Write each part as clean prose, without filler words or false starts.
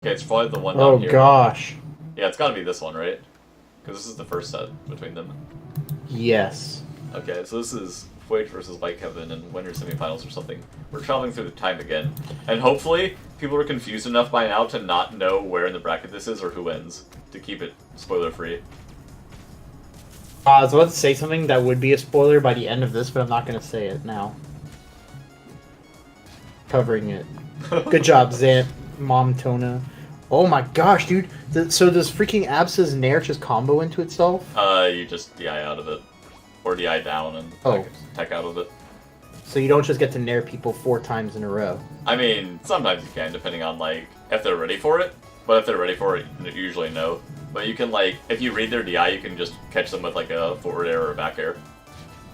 Okay, it's probably the one Oh down here. gosh. Yeah, it's gotta be this one, right? Because this is the first set between them. Yes. Okay, so this is Voyage versus White Kevin and winner semifinals or something. We're traveling through the time again. And hopefully, people are confused enough by now to not know where in the bracket this is or who wins. To keep it spoiler-free. I was about to say something that would be a spoiler by the end of this, but I'm not going to say it now. Covering it. Good job, Zant, Mom Tona. Oh my gosh, dude. So does freaking Absa's Nair just combo into itself? You just DI out of it. Or DI down and tech out of it. So you don't just get to Nair people 4 times in a row? I mean, sometimes you can, depending on, like, if they're ready for it. But if they're ready for it, usually no. But you can, like, if you read their DI, you can just catch them with, like, a forward air or a back air.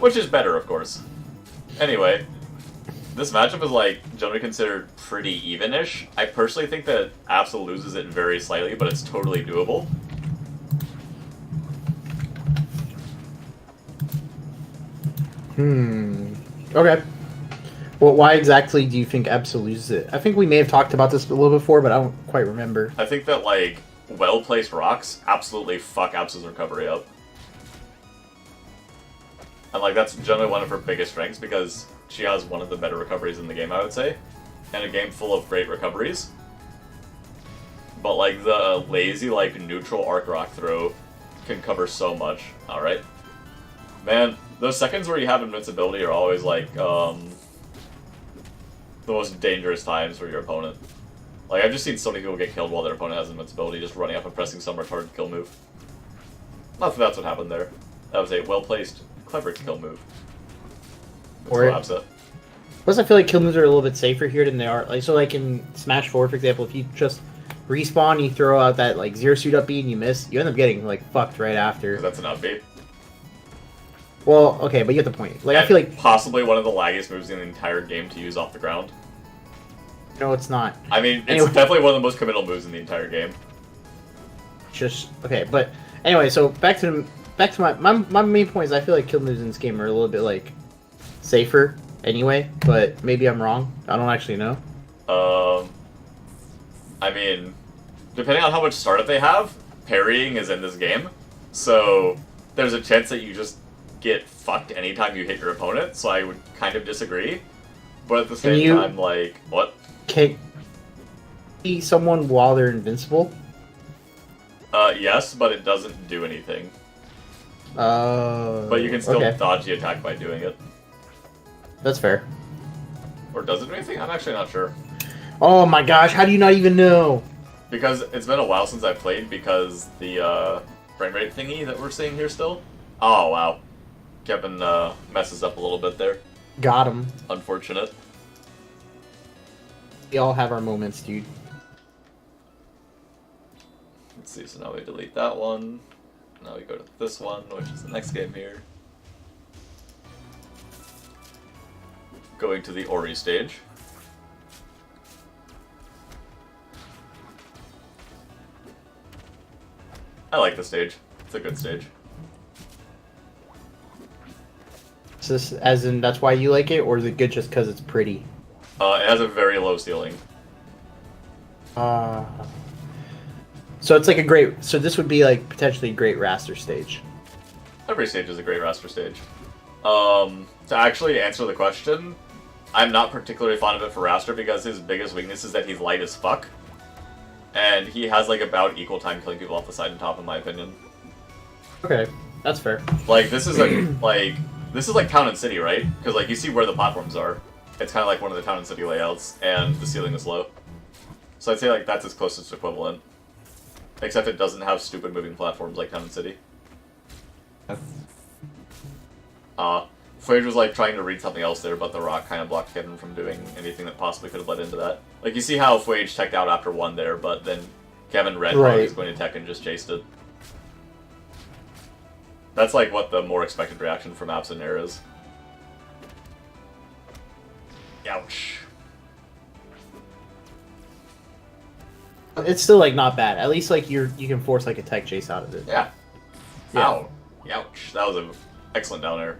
Which is better, of course. Anyway, this matchup is, like, generally considered pretty even-ish. I personally think that Absa loses it very slightly, but it's totally doable. Okay. Well, why exactly do you think Absa loses it? I think we may have talked about this a little before, but I don't quite remember. I think that, like, well-placed rocks absolutely fuck Absa's recovery up. And, like, that's generally one of her biggest strengths, because she has one of the better recoveries in the game, I would say. And a game full of great recoveries. But, like, the lazy, like, neutral arc rock throw can cover so much. Alright. Man, those seconds where you have invincibility are always, like, the most dangerous times for your opponent. Like, I've just seen so many people get killed while their opponent has invincibility, just running up and pressing some retarded kill move. Not that that's what happened there. That was a well-placed, clever kill move. Or plus, I feel like kill moves are a little bit safer here than they are. Like, so, like in Smash 4, for example, if you just respawn, you throw out that like zero suit up B and you miss, you end up getting like fucked right after. That's an upbeat. Well, okay, but you get the point. Like, and I feel like possibly one of the laggiest moves in the entire game to use off the ground. No, it's not. I mean, it's definitely one of the most committal moves in the entire game. Just okay, but anyway, so back to my main point is I feel like kill moves in this game are a little bit like safer anyway, but maybe I'm wrong. I don't actually know. I mean, depending on how much startup they have, parrying is in this game, so there's a chance that you just get fucked anytime you hit your opponent. So I would kind of disagree, but at the same time, like, what? Can you someone while they're invincible? Yes, but it doesn't do anything. But you can still dodge the attack by doing it. That's fair. Or does it do anything? I'm actually not sure. Oh my gosh, how do you not even know? Because it's been a while since I've played, because the frame rate thingy that we're seeing here still. Oh, wow. Kevin messes up a little bit there. Got him. Unfortunate. We all have our moments, dude. Let's see, so now we delete that one. Now we go to this one, which is the next game here. Going to the Ori stage. I like the stage. It's a good stage. Is this, as in, that's why you like it, or is it good just because it's pretty? It has a very low ceiling. So it's like a great... So this would be like potentially a great raster stage. Every stage is a great raster stage. To actually answer the question, I'm not particularly fond of it for raster because his biggest weakness is that he's light as fuck. And he has like about equal time killing people off the side and top, in my opinion. Okay, that's fair. Like, this is like town and city, right? Because like you see where the platforms are. It's kind of like one of the town and city layouts, and the ceiling is low. So I'd say like that's its closest equivalent. Except it doesn't have stupid moving platforms like town and city. Flage was like trying to read something else there, but the rock kind of blocked Kevin from doing anything that possibly could have led into that. Like, you see how Flage teched out after one there, but then Kevin read how he was going to tech and just chased it. That's like what the more expected reaction from Absa Nair is. Ouch. It's still like not bad. At least like you can force like a tech chase out of it. Yeah. Ow. Ouch. That was an excellent down air.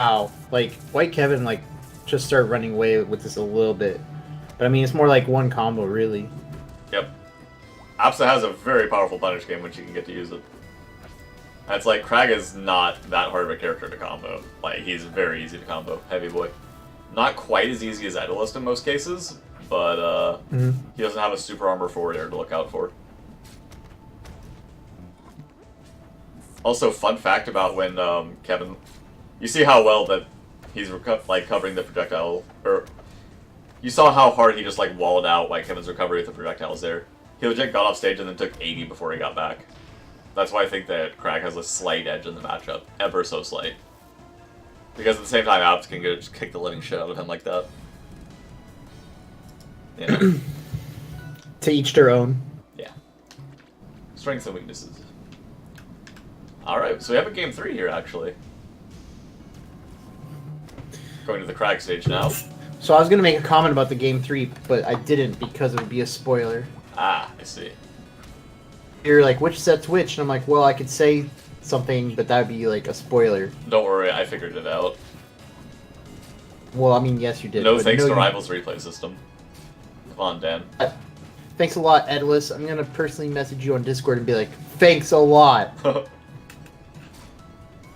Wow. Like, White Kevin, like, just started running away with this a little bit. But, I mean, it's more like one combo, really. Yep. Absa has a very powerful punish game when she can get to use it. And it's like, Kraag is not that hard of a character to combo. Like, he's very easy to combo. Heavy boy. Not quite as easy as Idolist in most cases, but he doesn't have a super armor forward air to look out for. Also, fun fact about when Kevin... You see how well that he's like covering the projectile, or... You saw how hard he just like walled out White Kevin's recovery with the projectiles there. He legit got off stage and then took 80 before he got back. That's why I think that Kraag has a slight edge in the matchup. Ever so slight. Because at the same time, Abs can just kick the living shit out of him like that. Yeah. To each their own. Yeah. Strengths and weaknesses. Alright, so we have a game 3 here, actually. Going to the Kraag stage now. So I was going to make a comment about the game 3, but I didn't because it would be a spoiler. Ah, I see. You're like, which set's which? And I'm like, well, I could say something, but that would be like a spoiler. Don't worry, I figured it out. Well, I mean, yes, you did. No thanks to Rivals replay system. Come on, Dan. Thanks a lot, Edless. I'm going to personally message you on Discord and be like, thanks a lot.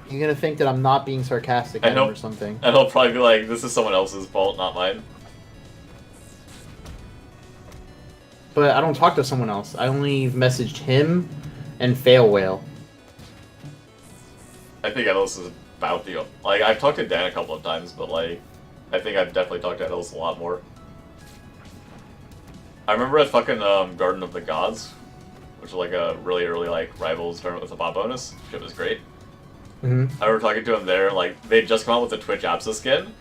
You're going to think that I'm not being sarcastic at him or something. And he'll probably be like, this is someone else's fault, not mine. But I don't talk to someone else. I only messaged him and Fail Whale. I think Edless is about the... Like, I've talked to Dan a couple of times, but, like, I think I've definitely talked to Edless a lot more. I remember at fucking Garden of the Gods, which was, like, a really early, like, Rivals tournament with a bot bonus. Shit was great. I remember talking to him there, like, they'd just come out with the Twitch Absa skin,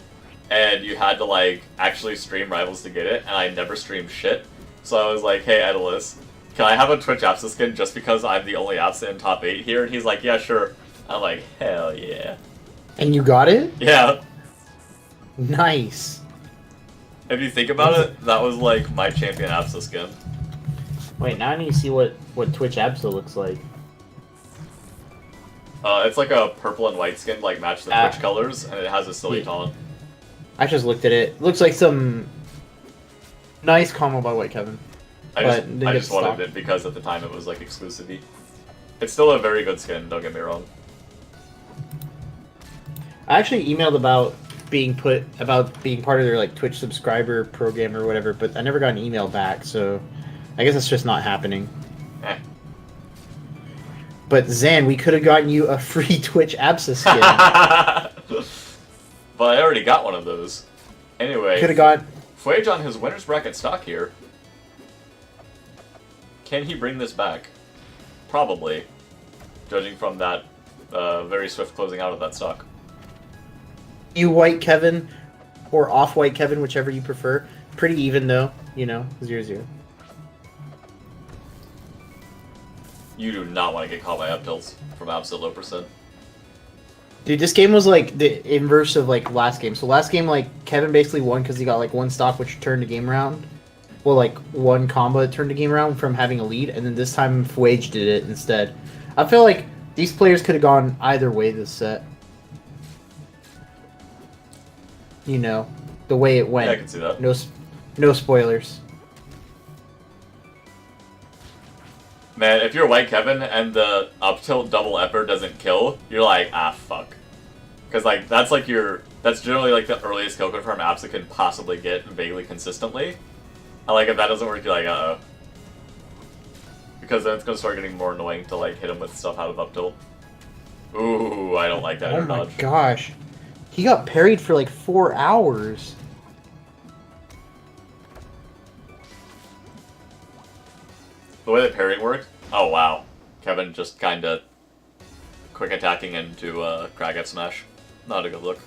and you had to, like, actually stream Rivals to get it, and I never streamed shit. So I was like, hey, Edless, can I have a Twitch Absa skin just because I'm the only Absa in top 8 here? And he's like, yeah, sure. I'm like, hell yeah. And you got it? Yeah. Nice. If you think about it, that was, like, my champion Absa skin. Wait, now I need to see what Twitch Absa looks like. It's like a purple and white skin, like, match the Twitch colors, and it has a silly taunt. I just looked at it. Looks like some nice combo by White Kevin. I just wanted it because at the time it was, like, exclusive-y. It's still a very good skin, don't get me wrong. I actually emailed about being part of their, like, Twitch subscriber program or whatever, but I never got an email back, so I guess it's just not happening. Eh. But Zan, we could have gotten you a free Twitch Absa skin. But I already got one of those. Anyway, could have got Fuege on his winner's bracket stock here. Can he bring this back? Probably, judging from that very swift closing out of that stock. You White Kevin, or Off-White Kevin, whichever you prefer. Pretty even though, 0-0. You do not want to get caught by up tilts from Absa low percent. Dude, this game was like the inverse of like last game. So last game, like Kevin basically won because he got like one stock which turned the game around. Well, like one combo that turned the game around from having a lead, and then this time Fuege did it instead. I feel like these players could have gone either way this set. The way it went. Yeah, I can see that. No spoilers. Man, if you're White Kevin and the up tilt double epper doesn't kill, you're like, ah, fuck. Because, like, that's generally, like, the earliest kill confirm Absa can possibly get vaguely consistently. And, like, if that doesn't work, you're like, uh-oh. Because then it's going to start getting more annoying to, like, hit him with stuff out of up tilt. Ooh, I don't like that. Oh my gosh. He got parried for, like, 4 hours. The way that parrying worked? Oh, wow. Kevin just kinda quick attacking into Kraag F smash. Not a good look.